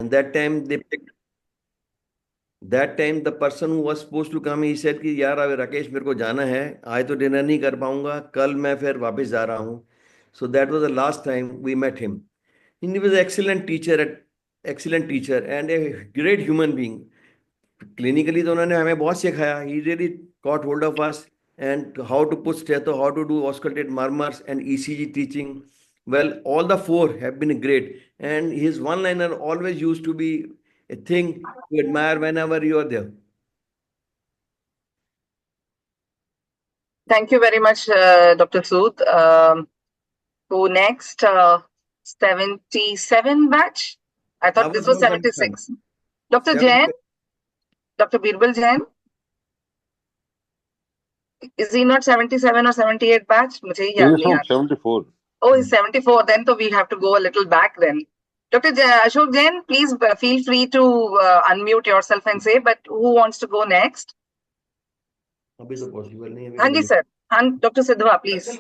And that time the person who was supposed to come, he said कि यार अब राकेश मेरे को जाना है, आज तो डिनर नहीं कर पाऊंगा, कल मैं फिर वापस जा रहा हूँ. So that was the last time we met him. And he was an excellent teacher and a great human being. Clinically तो उन्होंने हमें बहुत सिखाया. He really caught hold of us and how to put stethoscope, how to do auscultate murmurs and ECG teaching. Well, all the four have been great, and his one-liner always used to be a thing to admire whenever you are there. Thank you very much, Dr. Sood. Who next? 77 batch? I thought this was 76. Dr. Jain? Dr. Birbal Jain? Is he not 77 or 78 batch? He is from 74. Oh, he's 74. Then so we have to go a little back then. Dr. Ashok Jain, please feel free to unmute yourself and say, but who wants to go next? Hanji sir. Dr. Sidhwa, please.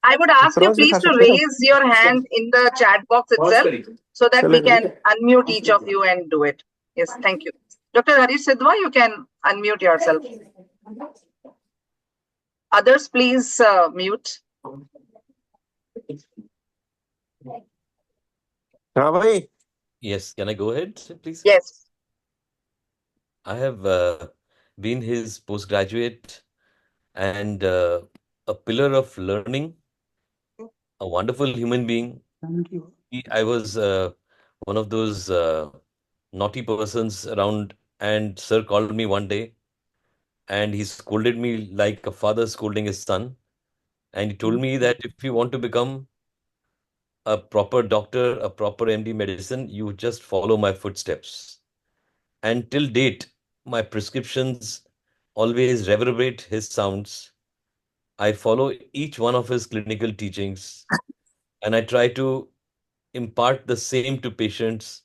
I would ask you please to raise your hand in the chat box itself so that we can unmute each of you and do it. Yes, thank you. Dr. Harish Sidhwa, you can unmute yourself. Others, please mute. Yes, can I go ahead, please? Yes. I have been his postgraduate and a pillar of learning, a wonderful human being. Thank you. I was one of those naughty persons around, and sir called me one day and he scolded me like a father scolding his son. And he told me that if you want to become a proper doctor, a proper MD medicine, you just follow my footsteps. And till date, my prescriptions always reverberate his sounds. I follow each one of his clinical teachings and I try to impart the same to patients.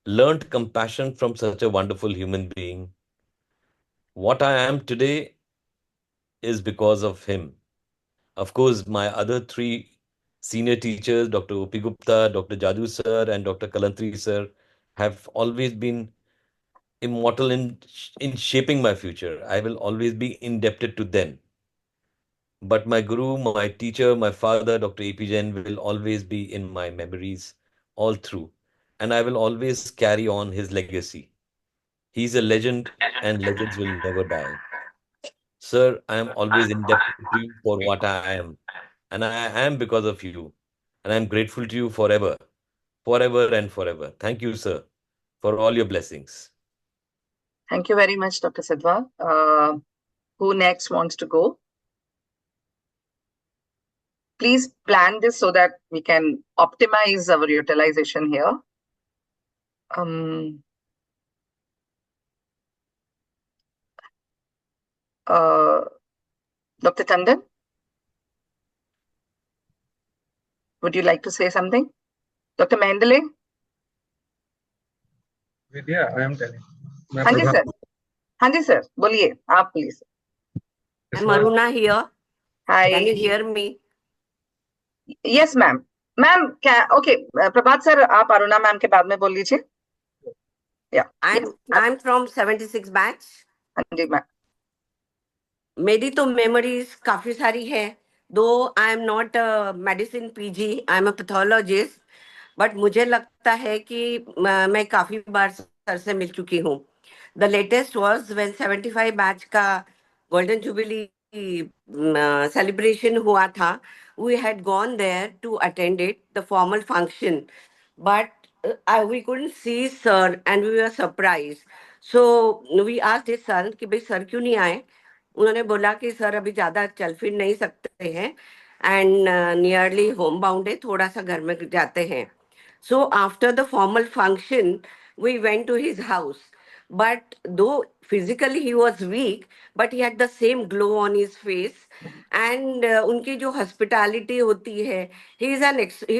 Learned compassion from such a wonderful human being. What I am today is because of him. Of course, my other three senior teachers, Dr. O.P. Gupta, Dr. Jadu sir, and Dr. Kalantri sir, have always been immortal in shaping my future. I will always be indebted to them. But my guru, my teacher, my father, Dr. A.P. Jain, will always be in my memories all through. And I will always carry on his legacy. He's a legend and legends will never die. Sir, I am always indebted to you for what I am. And I am because of you. And I'm grateful to you forever and forever. Thank you, sir, for all your blessings. Thank you very much, Dr. Sidhwa. Who next wants to go? Please plan this so that we can optimize our utilization here. Dr. Tandon? Would you like to say something? Dr. Mendele? Vidya, I am telling. Hanji sir. Hanji sir, boliye, aap please. I'm Aruna here. Hi. Can you hear me? Yes, ma'am. Ma'am, okay. Prabhat sir, aap Aruna ma'am ke baad mein bol lijiye. Yeah. I'm from 76 batch. Hanji ma'am. मेरी तो memories काफी सारी है. Though I am not a medicine PG, I am a pathologist. But मुझे लगता है कि मैं काफी बार सर से मिल चुकी हूँ. The latest was when 75 batch का Golden Jubilee celebration हुआ था. We had gone there to attend it, the formal function. But we couldn't see sir and we were surprised. So we asked his son कि भाई sir क्यों नहीं आए. उन्होंने बोला कि सर अभी ज्यादा चल फिर नहीं सकते हैं एंड नियरली होम बाउंड है, थोड़ा सा घर में जाते हैं. So after the formal function we went to his house, but though physically he was weak, but he had the same glow on his face. And उनकी जो hospitality होती है, he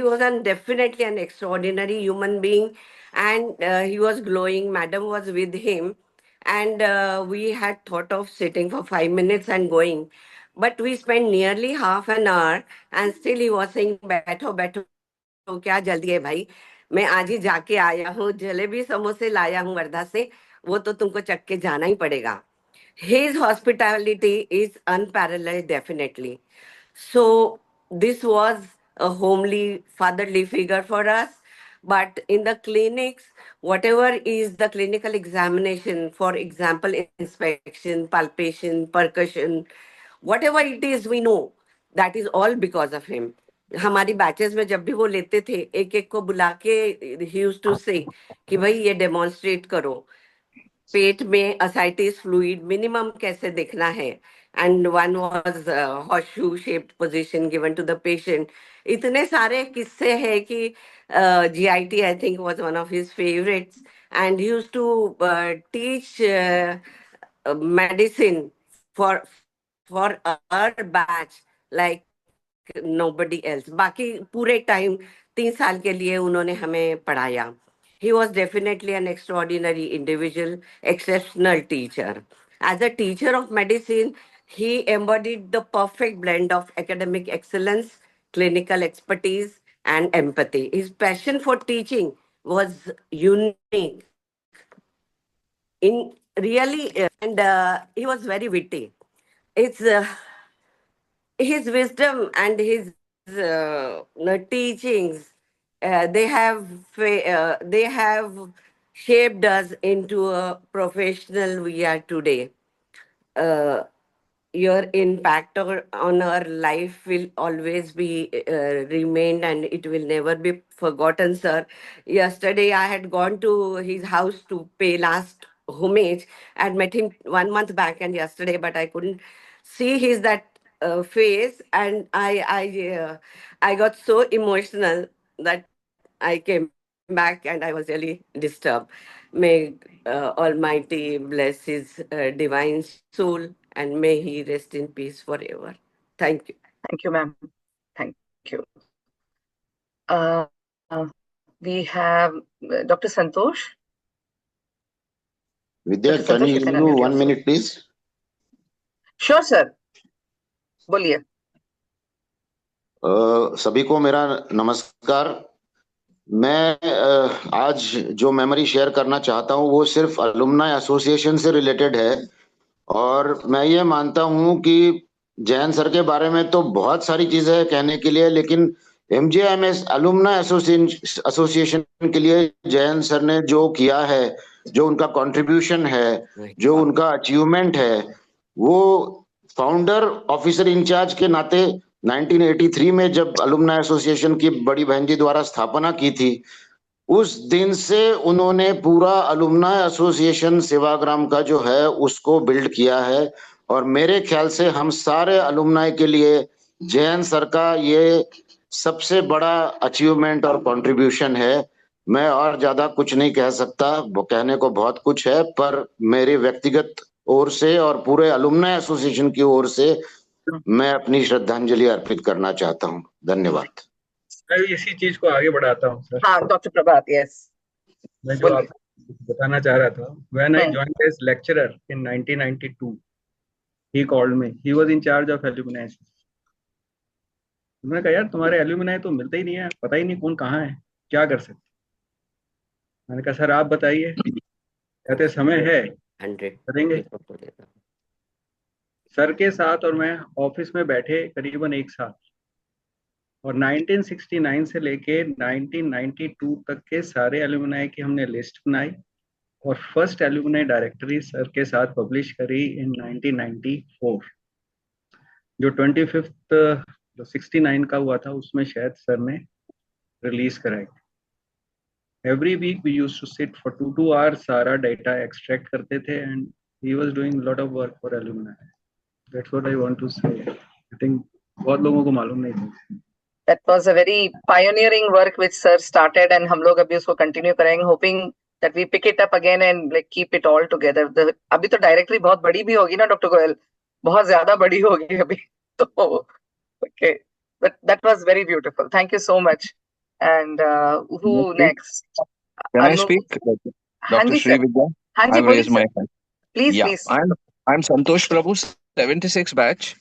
was definitely an extraordinary human being, and he was glowing. Madam was with him, and we had thought of sitting for 5 minutes and going, but we spent nearly half an hour, and still he was saying बैठो बैठो, क्या जल्दी है भाई. मैं आज ही जाके आया हूँ, जलेबी समोसे लाया हूँ वर्धा से, वो तो तुमको चख के जाना ही पड़ेगा. His hospitality is unparalleled, definitely. So this was a homely, fatherly figure for us. But in the clinics, whatever is the clinical examination, for example, inspection, palpation, percussion, whatever it is, we know that is all because of him. हमारी batches में जब भी वो लेते थे, एक एक को बुला के he used to say कि भाई ये डेमोन्स्ट्रेट करो, पेट में ascites fluid मिनिमम कैसे देखना है, and one was horseshoe shaped position given to the patient. इतने सारे किस्से हैं कि GIT I think was one of his favorites, and he used to teach medicine for our batch like nobody else. बाकी पूरे टाइम 3 साल के लिए उन्होंने हमें पढ़ाया. He was definitely an extraordinary individual, exceptional teacher. As a teacher of medicine, he embodied the perfect blend of academic excellence, clinical expertise, and empathy. His passion for teaching was unique. In really, and he was very witty. It's his wisdom and his teachings, they have shaped us into a professional we are today. Uh, your impact on our life will always be remained, and it will never be forgotten, sir. Yesterday I had gone to his house to pay last homage. I had met him 1 month back and yesterday, but I couldn't see his that face, and I got so emotional that I came back and I was really disturbed. May Almighty bless his divine soul, and may he rest in peace forever. Thank you. Thank you, ma'am. Thank you. We have Dr. Santosh. Vidya, Dr. can Santosh, you you can do unmute 1 yourself. minute, please? Sure, sir. बोलिए. सभी को मेरा नमस्कार. मैं आज जो memory share करना चाहता हूं वो सिर्फ अलुमनाई एसोसिएशन से रिलेटेड है, और मैं ये मानता हूं कि जैन सर के बारे में तो बहुत सारी चीजें हैं कहने के लिए, लेकिन MJIMS अलुमनाई एसोसिएशन के लिए जैन सर ने जो किया है, जो उनका कंट्रीब्यूशन है, जो उनका अचीवमेंट है, वो फाउंडर ऑफिसर इंचार्ज के नाते 1983 में जब अलुमनाई एसोसिएशन की बड़ी बहन जी द्वारा स्थापना की थी, उस दिन से उन्होंने पूरा अलुमनाई एसोसिएशन सेवाग्राम का जो है उसको बिल्ड किया है. और मेरे ख्याल से हम सारे अलुमनाई के लिए जैन सर का ये सबसे बड़ा अचीवमेंट और कंट्रीब्यूशन है. मैं और ज्यादा कुछ नहीं कह सकता, वो कहने को बहुत कुछ है, पर मेरे व्यक्तिगत ओर से और पूरे अलुमनाई एसोसिएशन की ओर से मैं अपनी श्रद्धांजलि अर्पित करना चाहता हूं. धन्यवाद. मैं भी इसी चीज को आगे बढ़ाता हूँ सर. हाँ, डॉक्टर प्रभात. यस, मैं जो आपको बताना चाह रहा था, when I joined as lecturer in 1992, he called me. He was in charge of alumni. उन्होंने कहा यार तुम्हारे एल्यूमिनाई तो मिलते ही नहीं है, पता ही नहीं कौन कहाँ है, क्या कर सकते. मैंने कहा सर आप बताइए. कहते समय है, 100 करेंगे. सर के साथ और मैं ऑफिस में बैठे करीबन 1 साल, और 1969 से लेके 1992 तक के सारे एल्यूमिनाई की हमने लिस्ट बनाई, और फर्स्ट एल्यूमिनाई डायरेक्टरी सर के साथ पब्लिश करी इन 1994. जो 25th जो 69 का हुआ था उसमें शायद सर ने रिलीज कराई. Every week we used to sit for 2 hours, सारा डेटा एक्सट्रैक्ट करते थे, and he was doing lot of work for alumni. That's what I want to say. I think बहुत लोगों को मालूम नहीं था. that was a very pioneering work which sir started, and हम लोग अभी उसको continue करेंगे, hoping that we pick it up again and like keep it all together. अभी तो डायरेक्टरी बहुत बड़ी भी होगी ना डॉक्टर गोयल, बहुत ज्यादा बड़ी होगी अभी तो. Okay, but that was very beautiful. Thank you so much. And who next? Can I speak? Dr. Sri Vidya? I'll raise my hand. Please, Yeah, please. I'm Santosh Prabhu, 76 batch.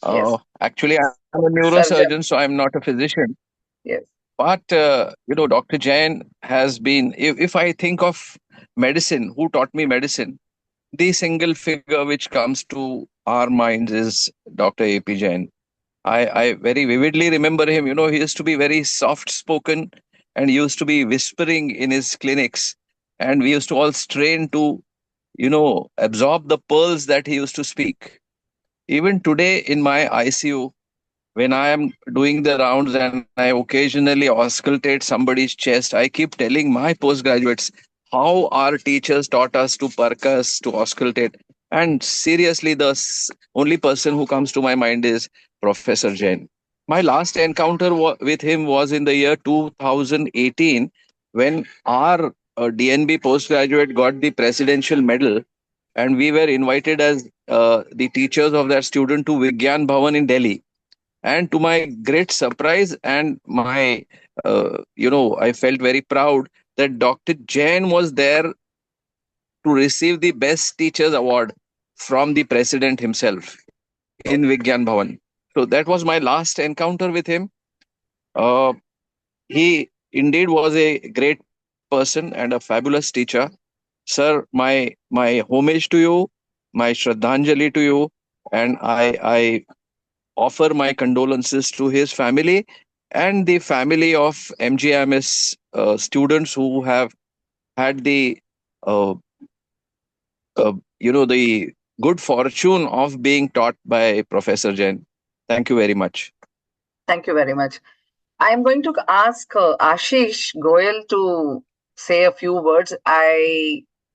Yes. Actually, I'm a neurosurgeon, so I'm not a physician. Yes. But Dr. Jain has been, if I think of medicine, who taught me medicine, the single figure which comes to our minds is Dr. AP Jain. I very vividly remember him. He used to be very soft spoken and used to be whispering in his clinics. And we used to all strain to, absorb the pearls that he used to speak. Even today in my ICU, when I am doing the rounds and I occasionally auscultate somebody's chest, I keep telling my postgraduates how our teachers taught us to percuss, to auscultate. And seriously, the only person who comes to my mind is Professor Jain. My last encounter with him was in the year 2018 when our DNB postgraduate got the presidential medal, and we were invited as the teachers of that student to Vigyan Bhavan in Delhi. And to my great surprise and my, I felt very proud that Dr. Jain was there to receive the Best Teachers Award from the president himself in Vigyan Bhavan. So that was my last encounter with him. He indeed was a great person and a fabulous teacher. Sir, my homage to you, my Shraddhanjali to you, and I offer my condolences to his family and the family of MGIMS students who have had uh, the good fortune of being taught by Professor Jain. Thank you very much. Thank you very much. I am going to ask Ashish Goyal to say a few words.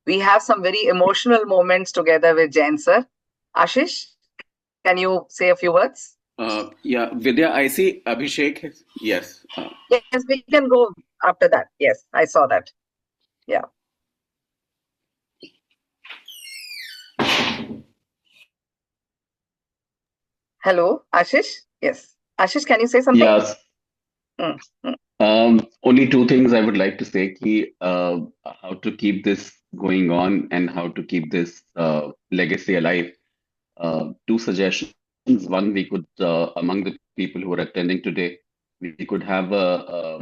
We have some very emotional moments together with Jain sir. Ashish, can you say a few words? Yeah, Vidya, I see Abhishek. Yes. Yes, we can go after that. Yes, I saw that. Yeah. Hello, Ashish. Yes. Ashish, can you say something? Yes. Only two things I would like to say. How to keep this going on and how to keep this legacy alive. Two suggestions. One, we could, among the people who are attending today, we could have a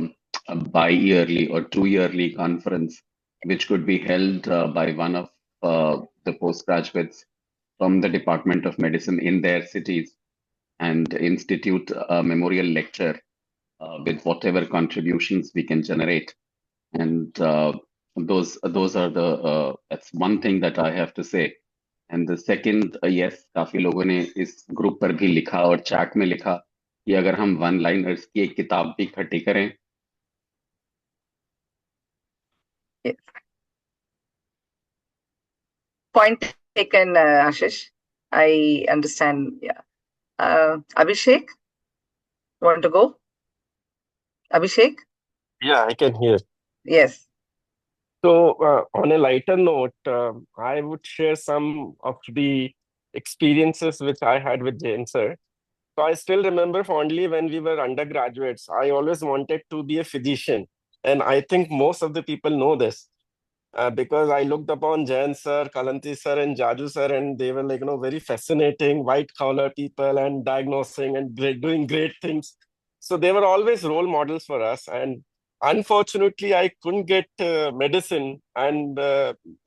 bi-yearly or two-yearly conference, which could be held by one of the postgraduates from the Department of Medicine in their cities and institute a memorial lecture with whatever contributions we can generate. And those are the that's one thing that I have to say. And the second, yes, काफी लोगों ने इस group पर भी लिखा और chat में लिखा कि अगर हम वन लाइनर्स की एक किताब भी इकट्ठी करें. Yes. Point taken, Ashish. I understand. Yeah. Abhishek, want to go? Abhishek? Yeah, I can hear. Yes. So, on a lighter note, I would share some of the experiences which I had with Jain sir. So, I still remember fondly when we were undergraduates, I always wanted to be a physician. And I think most of the people know this because I looked upon Jain sir, Kalantri sir, and Jaju sir, and they were like, very fascinating white collar people and diagnosing and doing great things. So, they were always role models for us. And unfortunately, I couldn't get medicine and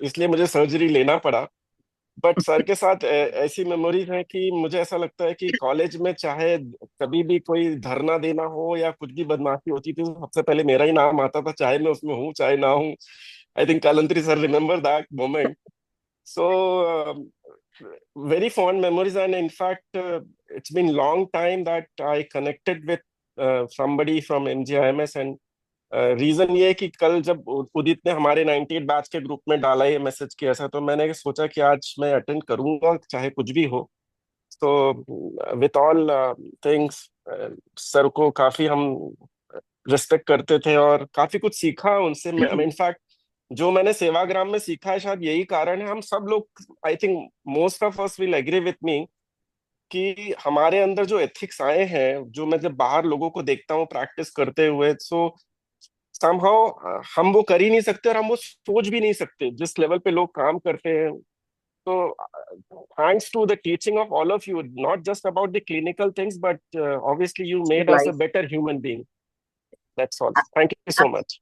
इसलिए मुझे surgery लेना पड़ा. But sir के साथ ऐसी memories हैं कि मुझे ऐसा लगता है कि कॉलेज में चाहे कभी भी कोई धरना देना हो या कुछ भी बदमाशी होती थी, सबसे पहले मेरा ही नाम आता था, चाहे मैं उसमें हूँ चाहे ना हूँ. I think Kalantri sir remember that moment. So very fond memories, and in fact it's been long time that I connected with somebody from MGIMS. and reason ये है कि कल जब उदित ने हमारे 98 बैच के ग्रुप में डाला ये मैसेज किया था, तो मैंने सोचा कि आज मैं अटेंड करूंगा चाहे कुछ भी हो. तो विथ ऑल थिंग्स सर को काफी हम रिस्पेक्ट करते थे और काफी कुछ सीखा उनसे. इनफैक्ट जो मैंने सेवाग्राम में सीखा है शायद यही कारण है, हम सब लोग, I think most of us will agree with me, कि हमारे अंदर जो एथिक्स आए हैं, जो मैं जब बाहर लोगों को देखता हूँ प्रैक्टिस करते हुए, सो somehow हम वो कर ही नहीं सकते और हम वो सोच भी नहीं सकते जिस लेवल पे लोग काम करते हैं. तो thanks to the teaching of all of you, not just about the clinical things, but obviously you made us a better human being. That's all. Thank you so much.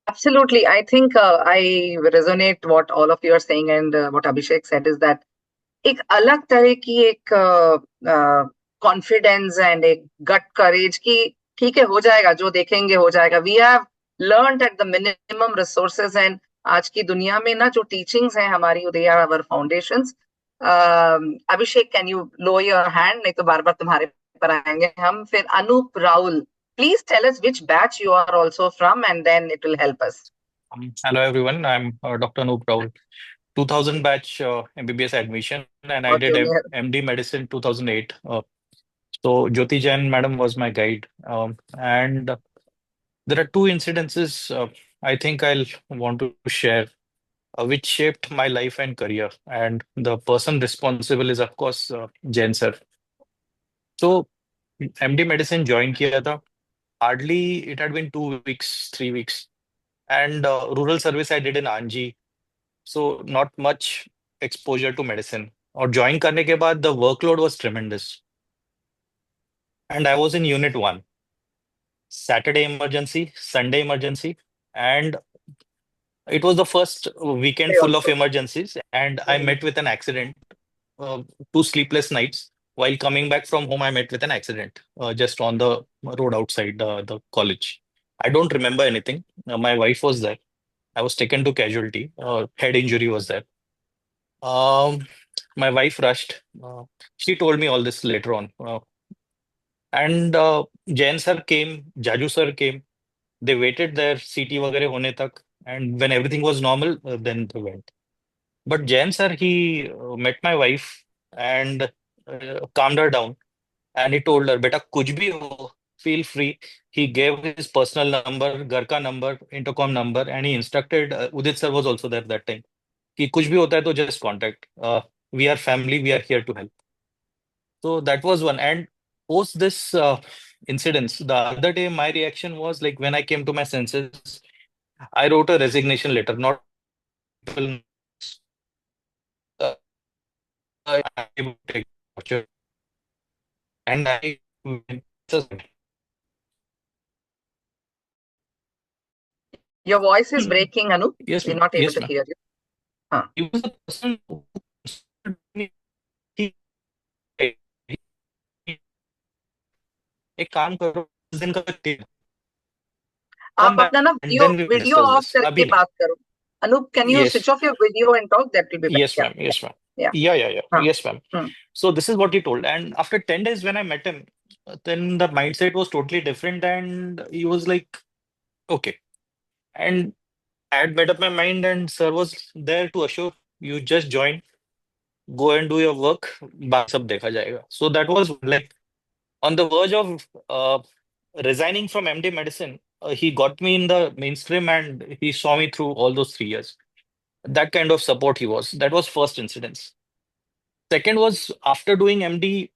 Absolutely. I think I resonate what all of you are saying, and what Abhishek said is that एक अलग तरह की एक confidence and एक गट करेज की ठीक है हो जाएगा, जो देखेंगे हो जाएगा. We have learned at the minimum resources, and आज की दुनिया में ना जो टीचिंग्स हैं हमारी, they are our foundations. Abhishek, can you low your hand, नहीं तो बार बार तुम्हारे पर आएंगे हम. फिर Anoop Rahul, please tell us which batch you are also from, and then it will help us. Hello everyone, I'm Dr. Anup Raul, 2000 batch MBBS admission, and I Okay, did Neha. MD medicine 2008. So Jyoti Jain madam was my guide, and there are two incidences I think I'll want to share, which shaped my life and career, and the person responsible is of course Jain sir. So MD medicine join किया था, hardly it had been 2 weeks, 3 weeks, and rural service I did in Anji. So not much exposure to medicine. और join करने के बाद the workload was tremendous. And I was in unit 1. Saturday emergency, Sunday emergency, and it was the first weekend full of emergencies, and I met with an accident, 2 sleepless nights. While coming back from home, I met with an accident just on the road outside the college. I don't remember anything. My wife was there. I was taken to casualty. Head injury was there. My wife rushed. She told me all this later on. And Jain sir came, Jaju sir came. They waited their CT वगैरह होने तक, and when everything was normal, then they went. But Jain sir, he met my wife and calmed her down, and he told her, "बेटा कुछ भी हो, feel free." He gave his personal number, घर का number, intercom number, and he instructed. Udit sir was also there that time. कि कुछ भी होता है तो just contact. We are family. We are here to help. So that was one. And post this incidents, the other day my reaction was like when I came to my senses, I wrote a resignation letter. Not people. I able to take torture, and I. Your voice is breaking, Anup. Yes, We're ma'am. not able Yes, to ma'am. hear you. He was a person who he, एक काम करो, उस दिन का तेल आप come back अपना ना and video then we video discuss of this. करके अभी नहीं. बात करो. Anup, can you Yes. switch off your video and talk? That will be better. Yes, ma'am. Yes, ma'am. Yeah. Yeah. Huh. Yes, ma'am. Hmm. So this is what he told. And after 10 days when I met him, then the mindset was totally different. And he was like, okay. And I had made up my mind, and sir was there to assure you just join, go and do your work. बाकी सब देखा जाएगा. So that was like on the verge of resigning from MD medicine. He got me in the mainstream and he saw me through all those 3 years. That kind of support he was. That was first incidence. Second was after doing MD,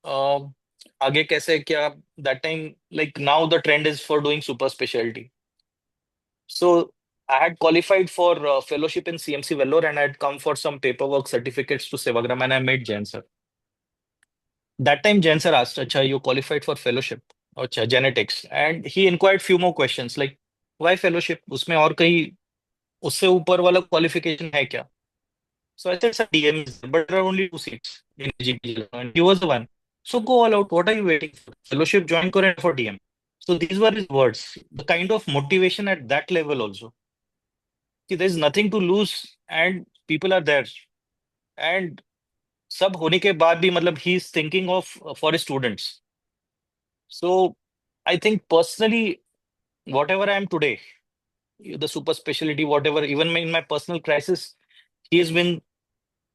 आगे कैसे क्या, that time, like now the trend is for doing super specialty. So I had qualified for fellowship in CMC Vellore, and I had come for some paperwork certificates to Sevagram, and I met Jain sir. That time Jain sir asked, "Acha, you qualified for fellowship, acha, genetics," and he inquired few more questions like, "Why fellowship? उसमें और कहीं उससे ऊपर वाला qualification है क्या?" So I said, "Sir, DM is there, but there are only 2 seats in GPG, and he was the one. So go all out. What are you waiting for? Fellowship join kore for DM." So these were his words. The kind of motivation at that level also. कि there's nothing to lose and people are there. And सब होने के बाद भी मतलब he is thinking of for his students. So I think personally, whatever I am today, the super specialty, whatever, even in my personal crisis, he has been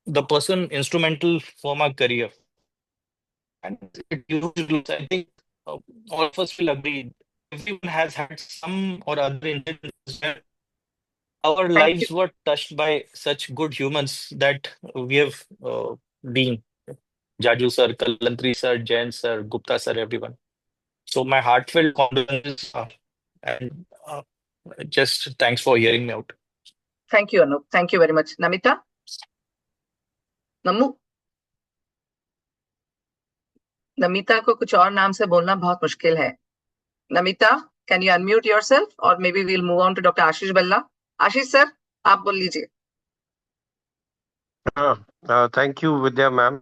the person instrumental for my career. And it usually, I think all of us will agree, everyone has had some or other incidents where our lives were touched by such good humans that we have been. Jaju sir, Kalantri sir, Jain sir, Gupta sir, everyone. So my heartfelt condolences and just thanks for hearing me out. Thank you, Anup. Thank you very much. Namita? नमू? नमिता को कुछ और नाम से बोलना बहुत मुश्किल है. Namita? can you unmute yourself, or maybe we'll move on to Dr. Ashish Bella. Ashish sir, आप बोल लीजिए. Thank you, Vidya ma'am,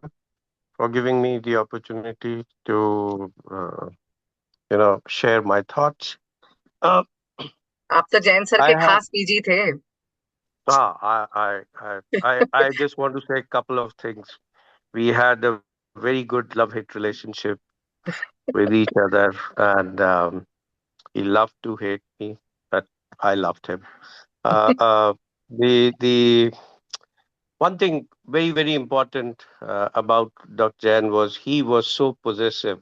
for giving me the opportunity to, share my thoughts. आप तो जैन सर I के have, खास PG थे. I just want to say a couple of things. We had a very good love-hate relationship with each other, and he loved to hate me, but I loved him. The one thing very, very important about Dr. Jain was he was so possessive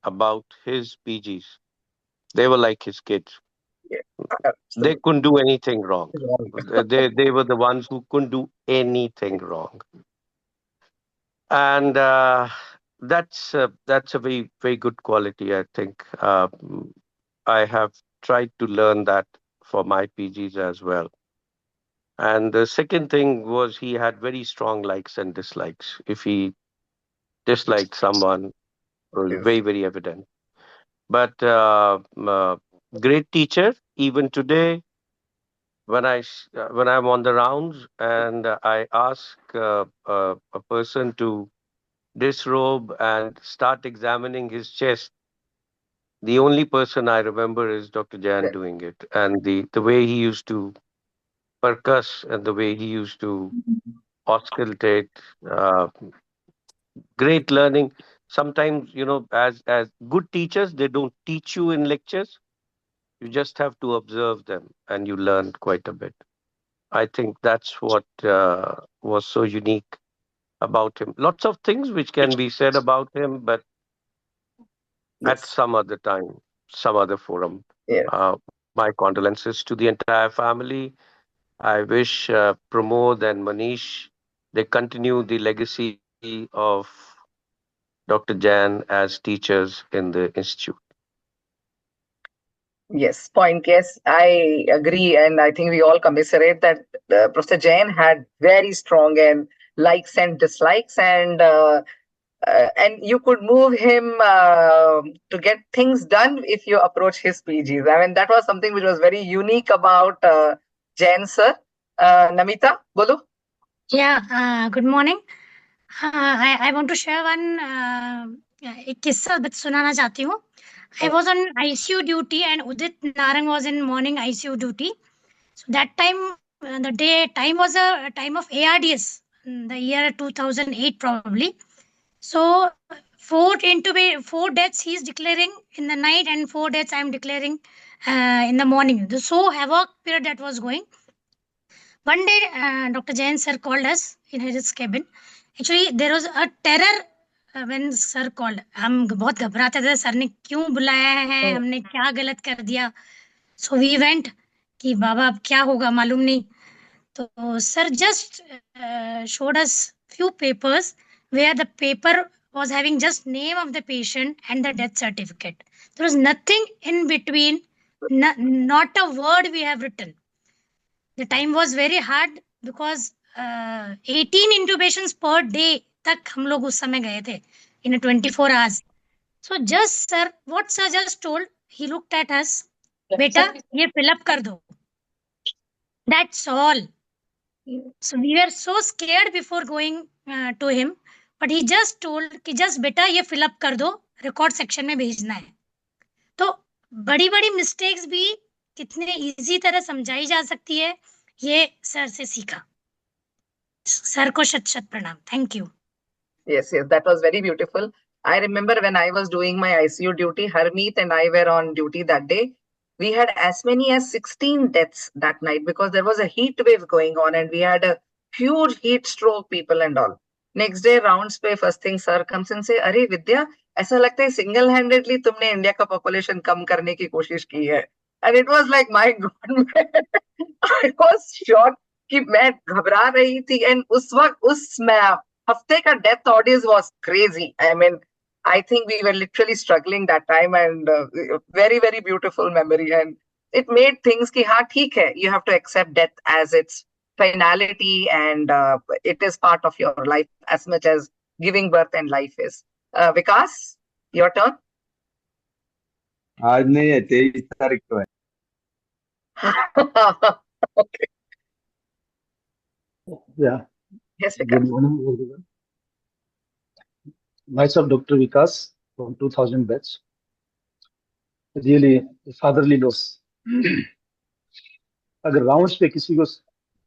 about his PGs. They were like his kids. They couldn't do anything wrong. They were the ones who couldn't do anything wrong. And that's a very, very good quality, I think. I have tried to learn that for my PGs as well. And the second thing was he had very strong likes and dislikes. If he disliked someone, it was very, very evident. But great teacher, even today, when I'm on the rounds and I ask a person to disrobe and start examining his chest, the only person I remember is Dr. Jain doing it. And the way he used to percuss and the way he used to auscultate, great learning. Sometimes, as good teachers, they don't teach you in lectures. You just have to observe them and you learn quite a bit. I think that's what was so unique about him. Lots of things which can be said about him, but at some other time, some other forum. My condolences to the entire family. I wish Pramod and Manish, they continue the legacy of Dr. Jain as teachers in the institute. Yes, point. Yes, I agree, and I think we all commiserate that Professor Jain had very strong and likes and dislikes, and you could move him to get things done if you approach his PGs. I mean, that was something which was very unique about Jain sir. Namita, bolo. Yeah. Good morning. I want to share one एक किस्सा सुनाना चाहती हूँ. I was on ICU duty and Udit Narang was in morning ICU duty. So that time, the time was a time of ARDS, the year 2008 probably. So 4 deaths he's declaring in the night and 4 deaths I'm declaring in the morning. So havoc period that was going. One day, Dr. Jain sir called us in his cabin. Actually, there was a terror when sir called. हम बहुत घबराते थे sir ने क्यों बुलाया है, हमने क्या गलत कर दिया. So we went कि बाबा अब क्या होगा मालूम नहीं. तो sir just showed us few papers where the paper was having just name of the patient and the death certificate. There was nothing in between, not a word we have written. The time was very hard because 18 intubations per day तक हम लोग उस समय गए थे in 24 hours. So just sir, what sir just told, he looked at us, बेटा ये fill up कर दो. That's all. So we were so scared before going to him, but he just told कि just बेटा ये fill up कर दो, record section में भेजना है. तो बड़ी-बड़ी mistakes भी कितने easy तरह समझाई जा सकती है, ये सर से सीखा. सर को शत-शत प्रणाम. Thank you. Yes, that was very beautiful. I remember when I was doing my ICU duty, Harmeet and I were on duty that day. We had as many as 16 deaths that night because there was a heat wave going on and we had a huge heat stroke people and all. Next day rounds पे first thing sir comes and say, अरे विद्या ऐसा लगता है single handedly तुमने India का population कम करने की कोशिश की है. And it was like my God, I was shocked कि मैं घबरा रही थी and उस वक्त उस हफ्ते का death audience was crazy. I mean, I think we were literally struggling that time and very, very beautiful memory. And it made things ki haan, theek hai. You have to accept death as its finality and it is part of your life as much as giving birth and life is. Vikas, your turn. आज नहीं है, 23 तारीख को है। Okay. Yeah. Yes, Good Vikas. morning, everyone. Myself, Dr. Vikas from 2000 batch. Really a fatherly loss. अगर rounds पे किसी को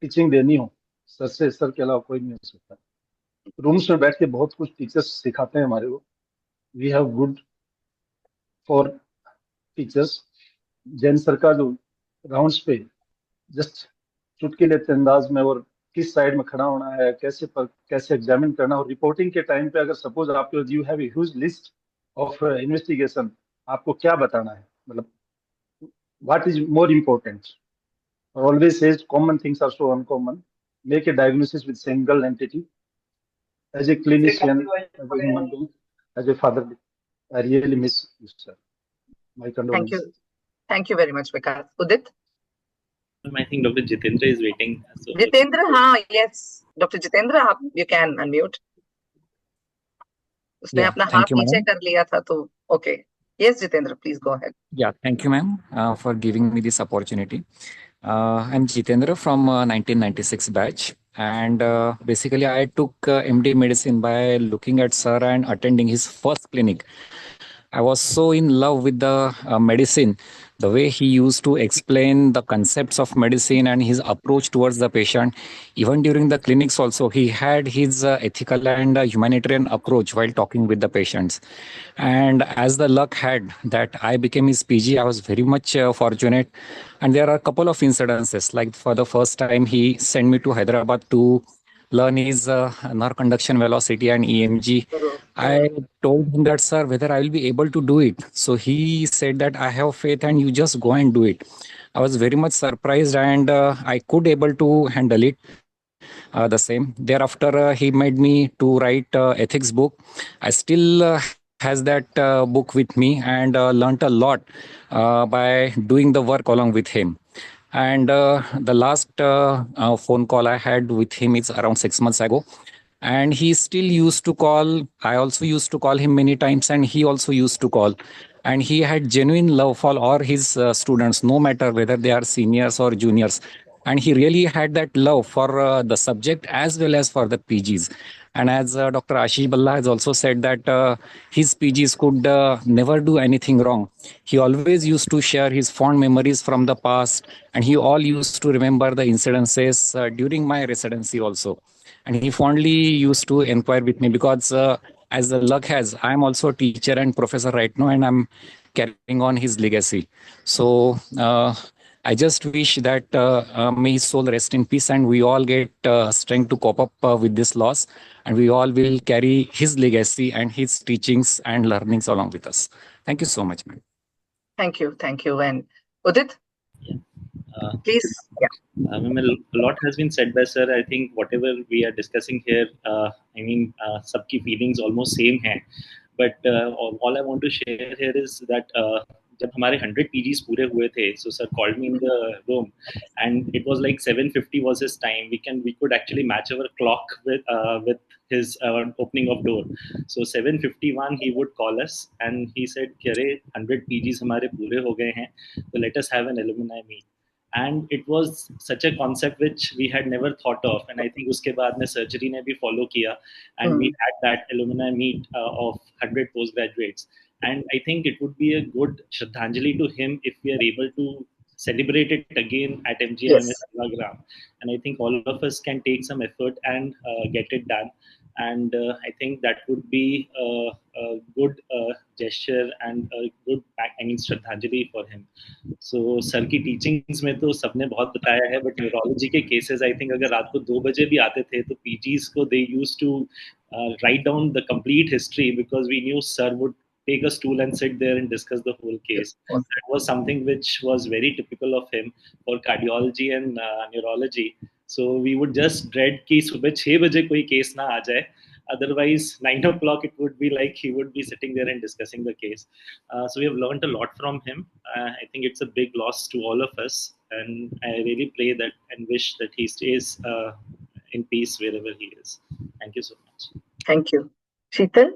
टीचिंग देनी हो, सर के अलावा कोई नहीं हो सकता। रूम्स में बैठ के बहुत कुछ टीचर्स सिखाते हैं हमारे को। We have good for teachers. Jain sir का जो राउंड्स पे जस्ट चुटकी लेते अंदाज में और किस साइड में खड़ा होना है, कैसे एग्जामिन करना, और रिपोर्टिंग के टाइम पे अगर सपोज आपके you have a huge list of investigation, आपको क्या बताना है, मतलब what is more important. Always says common things are so uncommon, make a diagnosis with single entity. As a clinician, as a human being, as a father, I really miss you sir. My Thank condolence. you. Thank you very much, Vikas. Udit? I think Dr. Jitendra is waiting. So Jitendra, yes. Dr. Jitendra, you can unmute. उसने अपना हाथ thank you, नीचे ma'am. कर लिया था तो okay. Yes, Jitendra, please go ahead. Yeah, thank you, ma'am, for giving me this opportunity. I'm Jitendra from 1996 batch, and basically I took MD medicine by looking at sir and attending his first clinic. I was so in love with the medicine, the way he used to explain the concepts of medicine and his approach towards the patient. Even during the clinics also, he had his ethical and humanitarian approach while talking with the patients. And as the luck had that I became his PG, I was very much fortunate. And there are a couple of incidences, like for the first time, he sent me to Hyderabad to learn his nerve conduction velocity and EMG. I told him that, sir, whether I will be able to do it. So he said that I have faith and you just go and do it. I was very much surprised, and I could able to handle it. The same. Thereafter, he made me to write ethics book. I still has that book with me, and learnt a lot by doing the work along with him. And the last phone call I had with him is around 6 months ago. And he still used to call. I also used to call him many times, and he also used to call. And he had genuine love for all his students, no matter whether they are seniors or juniors. And he really had that love for the subject as well as for the PGs. And as Dr. Ashish Balla has also said that his PGs could never do anything wrong. He always used to share his fond memories from the past, and he all used to remember the incidences during my residency also. And he fondly used to inquire with me because as the luck has, I'm also a teacher and professor right now, and I'm carrying on his legacy. So I just wish that may his soul rest in peace, and we all get strength to cope up with this loss, and we all will carry his legacy and his teachings and learnings along with us. Thank you so much, ma'am. Thank you. And Udit? Please. Yeah. a lot has been said by sir. I think whatever we are discussing here, सबकी feelings almost same hai. But all I want to share here is that जब हमारे 100 PGs पूरे हुए थे, so sir called me in the room, and it was like 7:50 was his time. We could actually match our clock with his opening of door. So 7:51 he would call us, and he said कि अरे 100 PGs हमारे पूरे हो गए हैं, so let us have an alumni meet. And it was such a concept which we had never thought of, and I think उसके बाद में surgery ने भी follow किया, and we had that alumni meet of 100 postgraduates. And I think it would be a good Shraddhanjali to him if we are able to celebrate it again at MGIMS Sevagram. And I think all of us can take some effort and get it done. And I think that would be a good gesture and a good, Shraddhanjali for him. So sir की teachings में तो सबने बहुत बताया है, but neurology के cases I think अगर रात को 2 बजे भी आते थे तो PGs को they used to write down the complete history, because we knew sir would take a stool and sit there and discuss the whole case. That was something which was very typical of him for cardiology and neurology. So we would just dread कि सुबह 6 बजे कोई case ना आ जाए. Otherwise, 9 o'clock it would be like he would be sitting there and discussing the case. So we have learned a lot from him. I think it's a big loss to all of us, and I really pray that and wish that he stays in peace wherever he is. Thank you so much. Thank you. Sheetal?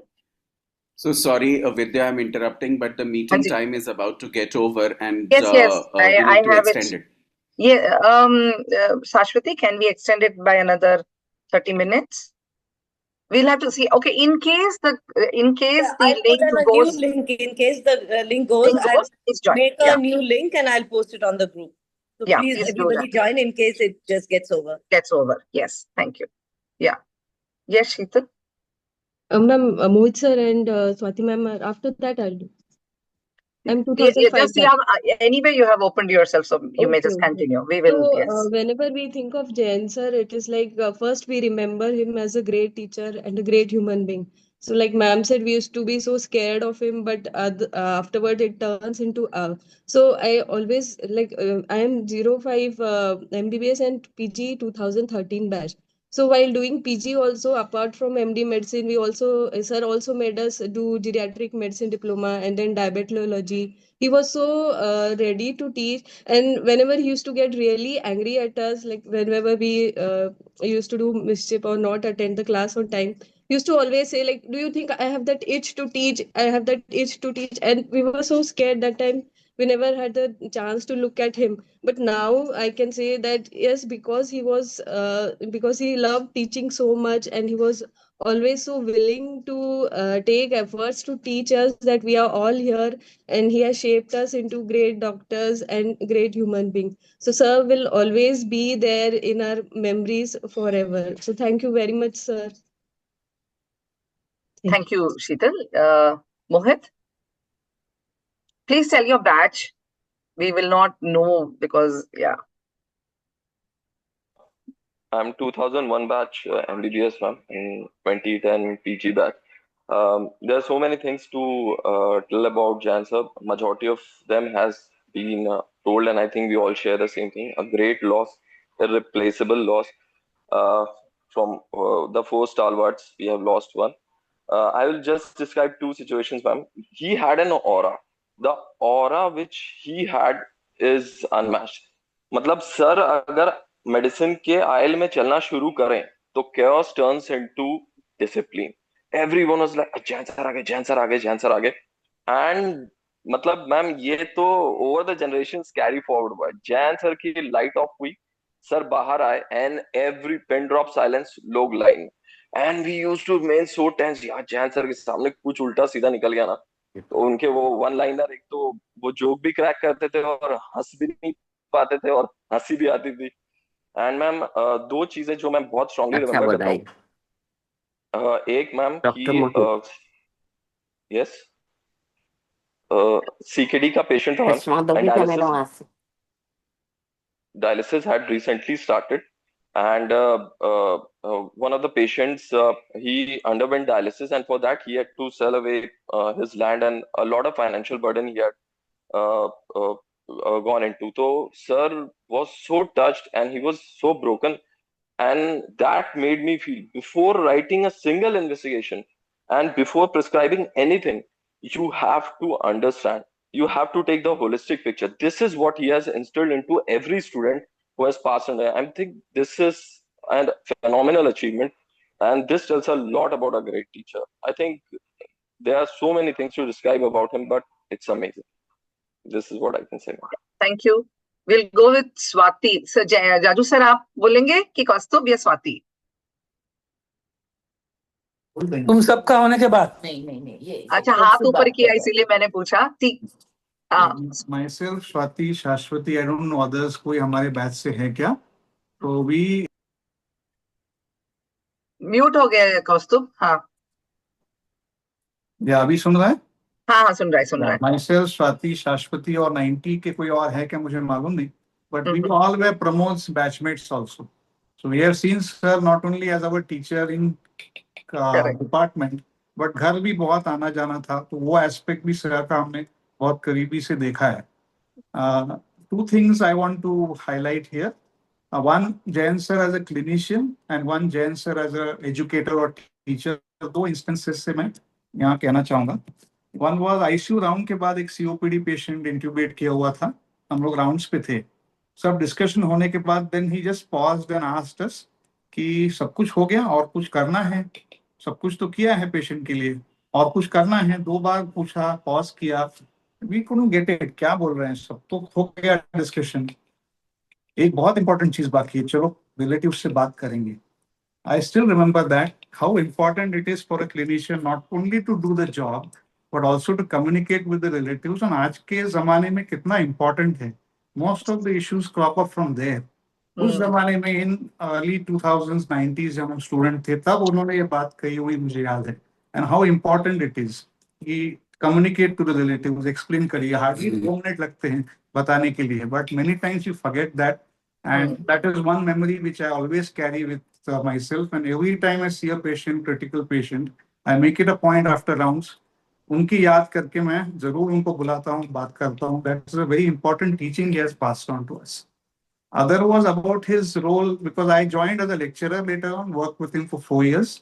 So sorry, Vidya, I'm interrupting, but the meeting Hanji. time is about to get over, and Yes, we I need to have extend it. it. Yeah, Shashwati, can we extend it by another 30 minutes? We'll have to see. Okay, in case the I'll link put on a goes, new link. In case the link goes, I'll please join. make a new link and I'll post it on the group. So Yeah, please, please do everybody that. join in case it just gets over. Gets over. Yes, thank you. Yeah. Yes, Sheetal. Ma'am, Mohit sir and Swati ma'am, after that I'll do. I'm Yeah, 2005 just batch. anyway, you have opened yourself, so you may Okay, just okay. continue. We will, So, yes. whenever we think of Jain sir, it is like first we remember him as a great teacher and a great human being. So, like ma'am said, we used to be so scared of him, but afterward it turns into So I always like I am 05 MBBS and PG 2013 batch. So while doing PG also, apart from MD medicine, we also sir also made us do geriatric medicine diploma and then diabetology. He was so ready to teach, and whenever he used to get really angry at us, like whenever we used to do mischief or not attend the class on time, he used to always say like, do you think I have that itch to teach? I have that itch to teach. And we were so scared that time. We never had the chance to look at him. But now I can say that yes, because because he loved teaching so much, and he was always so willing to take efforts to teach us, that we are all here, and he has shaped us into great doctors and great human beings. So sir will always be there in our memories forever. So thank you very much, sir. Thank you, Sheetal. Mohit, please tell your batch. We will not know because, yeah. I'm 2001 batch MBBS, ma'am, in 2010 PG batch. There are so many things to tell about Jain sir. Majority of them has been told, and I think we all share the same thing. A great loss, irreplaceable loss. From the four stalwarts, we have lost one. I will just describe two situations, ma'am. He had an aura. The aura which he had is unmatched. मतलब sir अगर medicine के oil में चलना शुरू करें तो chaos turns into discipline. Everyone was like Jain sir आगे, Jain sir आगे, जैन सर आगे. And मतलब मैम ये तो over the generations carry forward हुआ. जैन सर की light off हुई, सर बाहर आए and every pin drop silence लोग line. And we used to remain so tense. यार जैन सर के सामने कुछ उल्टा सीधा निकल गया ना, तो उनके वो वन लाइनर, एक तो वो जोक भी क्रैक करते थे और हंस भी नहीं पाते थे और हंसी भी आती थी. एंड मैम दो चीजें जो मैं बहुत स्ट्रांगली रिमेम्बर करता हूँ. एक मैम की यस सीकेडी का पेशेंट था ma'am, and dialysis had recently started, and one of the patients he underwent dialysis, and for that he had to sell away his land, and a lot of financial burden he had gone into. So sir was so touched and he was so broken, and that made me feel, before writing a single investigation and before prescribing anything, you have to understand, you have to take the holistic picture. This is what he has instilled into every student who has passed on. I think this is a phenomenal achievement, and this tells a lot about a great teacher. I think there are so many things to describe about him, but it's amazing. This is what I can say. Thank you. We'll go with Swati. So, Jaju sir, आप बोलेंगे कि कौस्तुभ या स्वाति? तुम सबका होने के बाद नहीं ये अच्छा हाथ ऊपर किया इसीलिए मैंने पूछा. ठीक. Myself, Swati, Shashwati, I don't know others कोई हमारे बैच से है क्या? तो भी म्यूट हो गया कौस्तुभ. हाँ. या अभी सुन रहा है? हाँ सुन रहा है. Myself, Swati, Shashwati और 90 के कोई और है क्या मुझे मालूम नहीं. But we all were Pramod's batchmates also. So we have seen sir not only as our teacher in department, but घर भी बहुत आना जाना था, तो वो aspect भी सर का हमने बहुत करीबी से देखा है. Two things I want to highlight here. One, Jain sir as a clinician, and one Jain sir as a educator or teacher. दो instances से मैं यहाँ कहना चाहूँगा. One was ICU round के बाद एक COPD patient intubate किया हुआ था. हम लोग rounds पे थे. सब discussion होने के बाद then he just paused and asked us कि सब कुछ हो गया और कुछ करना है. सब कुछ तो किया है patient के लिए और कुछ करना है, 2 बार पूछा, पॉज किया, वी कुडंट गेट इट, क्या बोल रहे हैं सब, तो हो गया डिस्कशन। एक बहुत इंपॉर्टेंट चीज बाकी है, चलो रिलेटिव से बात करेंगे। I still remember that how important it is for a clinician not only to do the job but also to communicate with the relatives, और आज के जमाने में कितना important है। Most of the issues crop up from there. उस जमाने में इन early 2000s 90s जब हम स्टूडेंट थे तब उन्होंने ये बात कही हुई मुझे याद है, and how important it is कि communicate to the relatives, explain करिए। हार्डली 2 मिनट लगते हैं बताने के लिए, but many times you forget that, and that is one memory which I always carry with myself, and every time I see a patient, critical patient, I make it a point after rounds, उनकी याद करके मैं जरूर उनको बुलाता हूँ, बात करता हूँ। That's a very important teaching he has passed on to us. Other was about his role, because I joined as a lecturer later on, worked with him for 4 years.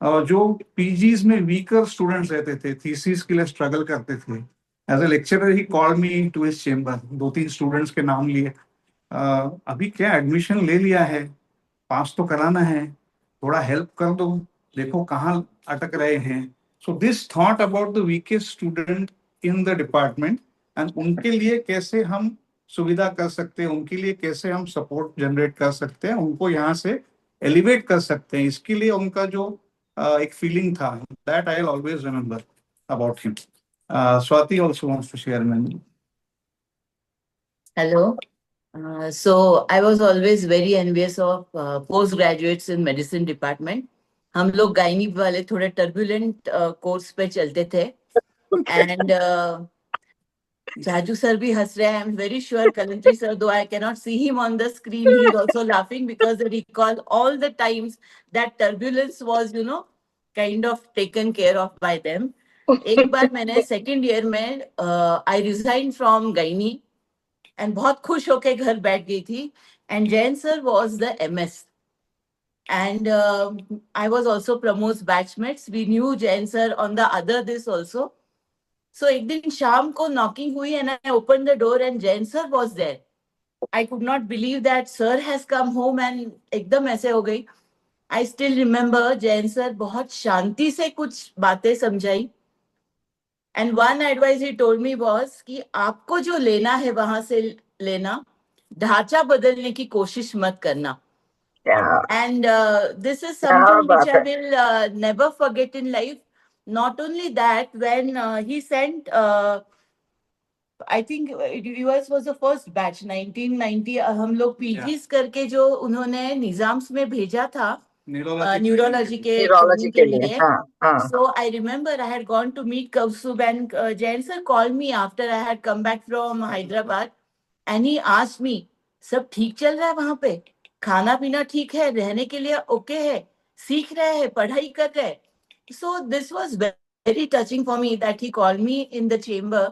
जो PGs में weaker students रहते थे, thesis के लिए struggle करते थे, as a lecturer he called me to his chamber, 2-3 students के नाम लिए, अभी क्या एडमिशन ले लिया है, पास तो कराना है, थोड़ा हेल्प कर दो, देखो कहाँ अटक रहे हैं। So this thought about the weakest student in the department, and उनके लिए कैसे हम सुविधा कर सकते हैं, उनके लिए कैसे हम सपोर्ट जनरेट कर सकते हैं, उनको यहाँ से एलिवेट कर सकते हैं, इसके लिए उनका जो एक फीलिंग था, that I will always remember about him. Swati also wants to share memory. Hello. So I was always very envious of postgraduates in medicine department. हम लोग गायनी वाले थोड़े turbulent कोर्स पे चलते थे, and जाजू सर भी हंस रहे हैं. I'm very sure Kalantri sir, though I cannot see him on the screen, he is also laughing because I recall all the times that turbulence was, you know, kind of taken care of by them. एक बार मैंने second year में I resigned from gynae and बहुत खुश होके घर बैठ गई थी, and Jain sir was the MS, and I was also Pramod's batchmates. We knew Jain sir on the other this also. So एक दिन शाम को knocking हुई and I opened the door and Jain sir was there. I could not believe that sir has come home and एकदम ऐसे हो गई. I still remember Jain sir बहुत शांति से कुछ बातें समझाई. And one advice he told me was कि आपको जो लेना है वहां से लेना, ढांचा बदलने की कोशिश मत करना. And this is something which I will never forget in life. Not only that, when he sent, I think US was the first batch, 1990. हम लोग PGs करके जो उन्होंने निजाम्स में भेजा था, न्यूरोलॉजी के training के लिए. So I remember I had gone to meet Kaustubh, and Jain sir called me after I had come back from Hyderabad, and he asked me, सब ठीक चल रहा है वहाँ पे, खाना पीना ठीक है, रहने के लिए ओके है, सीख रहे हैं, पढ़ाई कर रहे हैं. So this was very touching for me that he called me in the chamber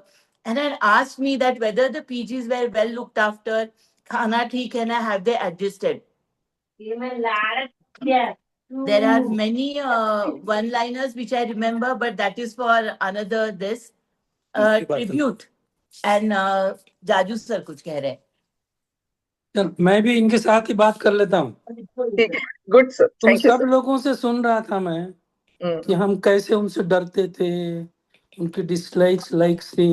and had asked me that whether the PGs were well looked after, खाना ठीक है ना, have they adjusted. There are many one-liners which I remember, but that is for another this tribute. And Jaju sir कुछ कह रहे हैं. मैं भी इनके साथ ही बात कर लेता हूँ. गुड सर, तुम सब लोगों से सुन रहा था मैं कि हम कैसे उनसे डरते थे, उनके डिसलाइक्स लाइक्स से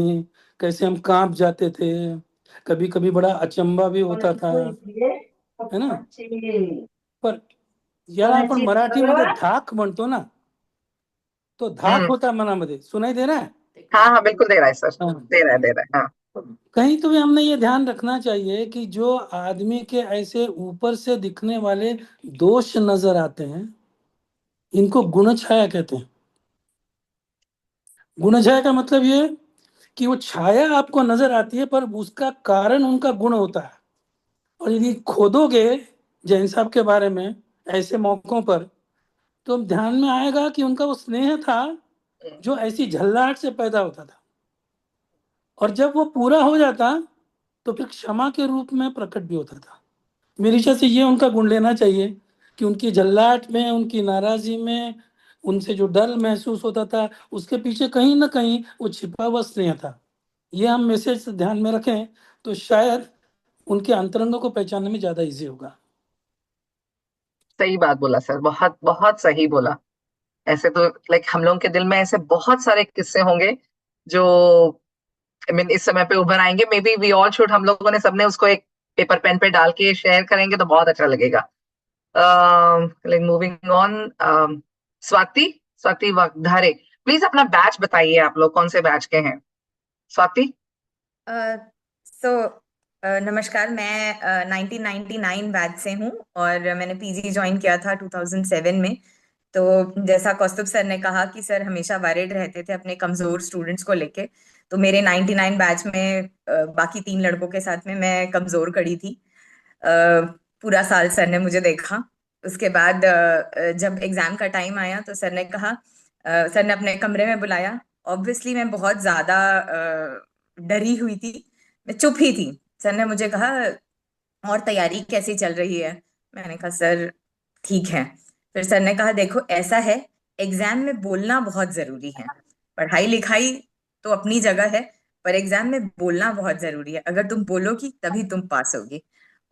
कैसे हम कांप जाते थे, कभी कभी बड़ा अचंबा भी होता था, है ना. पर यार आपण मराठीमध्ये धाक म्हणतो ना, तो धाक होता मनामध्ये. सुनाई दे रहा है? हाँ बिल्कुल दे रहा है सर, दे रहा है. हाँ. कहीं तो भी हमने ये ध्यान रखना चाहिए कि जो आदमी के ऐसे ऊपर से दिखने वाले दोष नजर आते हैं, इनको गुण छाया कहते हैं. गुण छाया का मतलब ये कि वो छाया आपको नजर आती है पर उसका कारण उनका गुण होता है. और यदि खोदोगे जैन साहब के बारे में ऐसे मौकों पर, तो ध्यान में आएगा कि उनका वो स्नेह था जो ऐसी झल्लाहट से पैदा होता था, और जब वो पूरा हो जाता तो फिर क्षमा के रूप में प्रकट भी होता था. मेरी इच्छा से ये उनका गुण लेना चाहिए कि उनकी झल्लाहट में, उनकी नाराजगी में, उनसे जो डर महसूस होता था, उसके पीछे कहीं ना कहीं वो छिपा हुआ स्नेह था. ये हम मैसेज ध्यान में रखें तो शायद उनके अंतरंगों को पहचानने में ज्यादा इजी होगा. सही बात बोला सर, बहुत बहुत सही बोला. ऐसे तो लाइक हम लोगों के दिल में ऐसे बहुत सारे किस्से होंगे जो आई मीन इस समय पे उभर आएंगे. Maybe we all should, हम लोगों ने सबने उसको एक पेपर पेन पे डाल के शेयर करेंगे तो बहुत अच्छा लगेगा. Like moving on, Swati Wagdhare, please अपना बैच बताइए, आप लोग कौन से बैच के हैं? स्वाति. नमस्कार, मैं 1999 बैच से हूँ और मैंने पीजी ज्वाइन किया था 2007 में. तो जैसा कौस्तुभ सर ने कहा कि सर हमेशा वरीड रहते थे अपने कमजोर स्टूडेंट्स को लेके, तो मेरे 99 बैच में बाकी 3 लड़कों के साथ में मैं कमजोर खड़ी थी. पूरा साल सर ने मुझे देखा. उसके बाद जब एग्जाम का टाइम आया तो सर ने कहा, सर ने अपने कमरे में बुलाया. ऑब्वियसली मैं बहुत ज्यादा डरी हुई थी, मैं चुप ही थी. सर ने मुझे कहा, और तैयारी कैसी चल रही है? मैंने कहा सर ठीक है. फिर सर ने कहा, देखो ऐसा है, एग्जाम में बोलना बहुत जरूरी है. पढ़ाई लिखाई तो अपनी जगह है, पर एग्जाम में बोलना बहुत जरूरी है. अगर तुम बोलोगी तभी तुम पास होगी.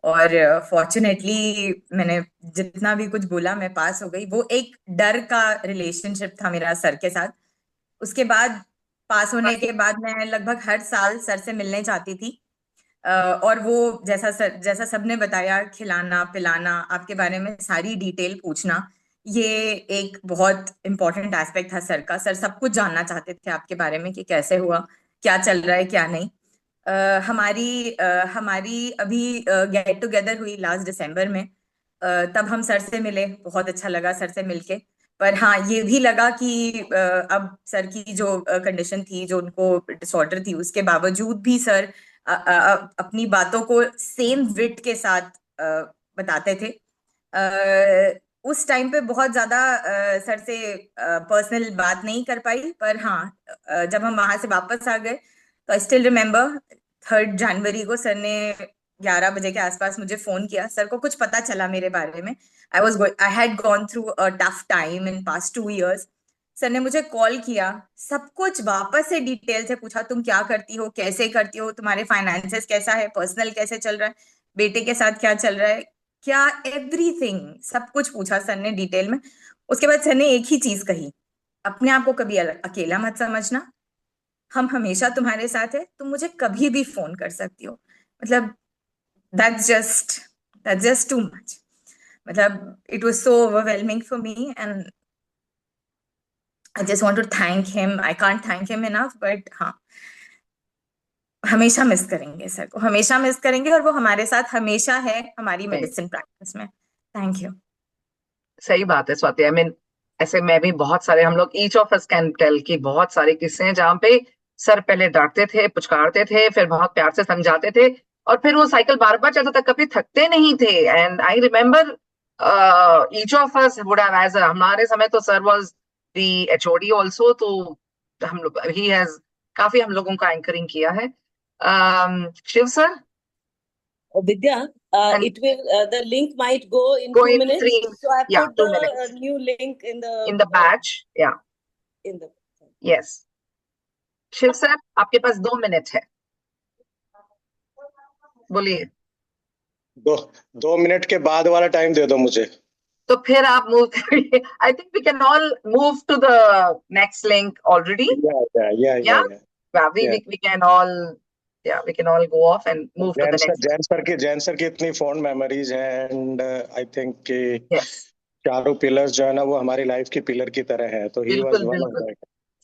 और फॉर्चुनेटली मैंने जितना भी कुछ बोला मैं पास हो गई. वो एक डर का रिलेशनशिप था मेरा सर के साथ. उसके बाद पास होने के बाद मैं लगभग हर साल सर से मिलने जाती थी. और वो जैसा सबने बताया, खिलाना पिलाना, आपके बारे में सारी डिटेल पूछना, ये एक बहुत इम्पोर्टेंट एस्पेक्ट था सर का. सर सब कुछ जानना चाहते थे आपके बारे में कि कैसे हुआ, क्या चल रहा है, क्या नहीं. हमारी अभी गेट टुगेदर हुई लास्ट दिसंबर में. तब हम सर से मिले, बहुत अच्छा लगा सर से मिलके. पर हाँ, ये भी लगा कि अब सर की जो कंडीशन थी, जो उनको डिसऑर्डर थी, उसके बावजूद भी सर अपनी बातों को सेम विट के साथ बताते थे. उस टाइम पे बहुत ज्यादा सर से पर्सनल बात नहीं कर पाई. पर हाँ, जब हम वहां से वापस आ गए तो आई स्टिल रिमेम्बर 3 जनवरी को सर ने 11 बजे के आसपास मुझे फोन किया. सर को कुछ पता चला मेरे बारे में. I had gone through a tough time in past 2 years. Sir ने मुझे कॉल किया, सब कुछ वापस से डिटेल से पूछा, तुम क्या करती हो, कैसे करती हो, तुम्हारे फाइनेंसेस कैसा है, पर्सनल कैसे चल रहा है, बेटे के साथ क्या चल रहा है, क्या, एवरीथिंग सब कुछ पूछा सर ने डिटेल में. उसके बाद सर ने एक ही चीज कही, अपने आप को कभी अकेला मत समझना, हम हमेशा तुम्हारे साथ है, तुम मुझे कभी भी फोन कर सकती हो. मतलब that's just too much. मतलब it was so overwhelming for me and I just want to thank him. I can't thank him enough, but हाँ, हमेशा मिस करेंगे सर को, हमेशा मिस करेंगे. और वो हमारे साथ हमेशा है हमारी मेडिसिन प्रैक्टिस में. Thank you. सही बात है स्वाति. आई मीन ऐसे मैं भी बहुत सारे, हम लोग each of us can tell कि बहुत सारे किस्से हैं जहाँ पे सर पहले डांटते थे, पुचकारते थे, फिर बहुत प्यार से समझाते थे, और फिर वो साइकिल बार बार चलता था, कभी थकते नहीं थे. And I remember each of us would have, as हमारे समय तो sir was the HOD also, तो हम लोग ही हैज काफी हम लोगों का एंकरिंग किया है. Shiv sir. Vidya, it will the link might go in Go 2 in minutes. 3, So I yeah, put 2 the minutes. new link in the batch. Yeah. in the Yes. Shiv sir, आपके पास 2 minute है, बोलिए. 2 मिनट के बाद वाला time दे दो मुझे. तो फिर आप मूव करिए. I think we can all move to the next link already. We can all go off and move to the next. Jain sir की इतनी फॉन्ड मेमोरीज हैं, एंड आई थिंक कि चारों पिलर्स जो है ना, वो हमारी लाइफ की पिलर की तरह है. तो he was one of that.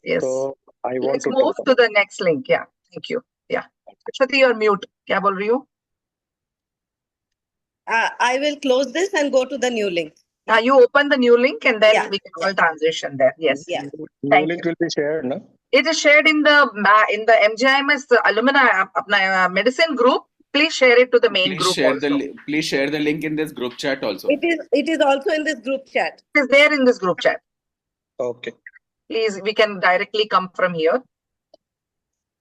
Yes. So I want Let's to move to the next link. Yeah. Thank you. Yeah. Ashwati, you're mute. क्या बोल रही हो? I will close this and go to the new link. You open the new link and then we can all transition there. Yes. Yeah. New link will be shared, no? It is shared in the MJIMS alumni अपना medicine group. Please share it to the main group also. Please share the link in this group chat also. It is also in this group chat. It is there in this group chat. Okay. Please, we can directly come from here.